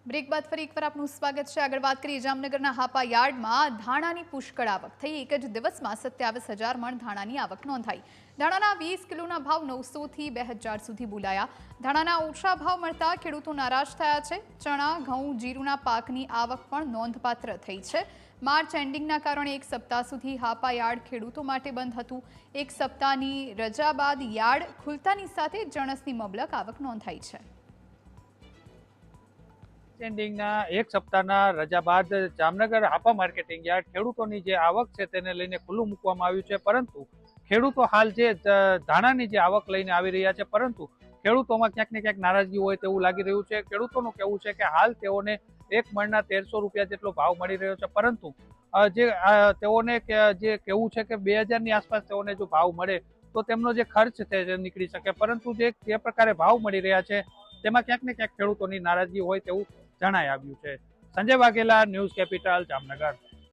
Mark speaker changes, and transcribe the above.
Speaker 1: Break બાદ ફરી એકવાર આપનું સ્વાગત છે। આગળ વાત કરીએ જામનગરના હાપા યાર્ડમાં ધાણાની પુષ્કળ આવક થઈ। એક જ દિવસમાં 27,000 મણ ધાણાની આવક નોંધાઈ। ધાણાના 20 કિલોના ભાવ 900 થી 2000 સુધી બોલાયા। ધાણાના ઓછા ભાવ મળતા ખેડૂતો નારાજ થયા છે। ચણા, ઘઉં, જીરુના પાકની આવક પણ નોંધપાત્ર થઈ છે। માર્ચ એન્ડિંગના કારણે એક સપ્તાહ સુધી હાપા યાર્ડ ખેડૂતો માટે બંધ હતું। એક સપ્તાહની રજા બાદ યાર્ડ ખુલતાની સાથે જણસની મબલક આવક નોંધાઈ છે।
Speaker 2: એન્ડિંગના એક સપ્તાહના રજા બાદ જામનગર હાપા માર્કેટિંગ યાર્ડ ખેડૂતોની જે આવક છે તેને લઈને ખુલ્લું મૂકવામાં આવ્યું છે। પરંતુ ખેડૂતો હાલ જે ધાણાની જે આવક લઈને આવી રહ્યા છે, પરંતુ ખેડૂતોમાં ક્યાંક ને ક્યાંક નારાજગી હોય તેવું લાગી રહ્યું છે। ખેડૂતોનું કહેવું છે કે હાલ તેઓને એક મણના 1300 રૂપિયા જેટલો ભાવ મળી રહ્યો છે, પરંતુ તેઓને જે કહેવું છે કે 2000ની આસપાસ તેઓને જો ભાવ મળે તો તેમનો જે ખર્ચ છે તે નીકળી શકે, પરંતુ જે પ્રકારે ભાવ મળી રહ્યા છે તેમાં ક્યાંક ને ક્યાંક ખેડૂતોની નારાજગી હોય તેવું જણાઈ આવ્યું છે। Sanjay Vaghela, news capital, Jamnagar.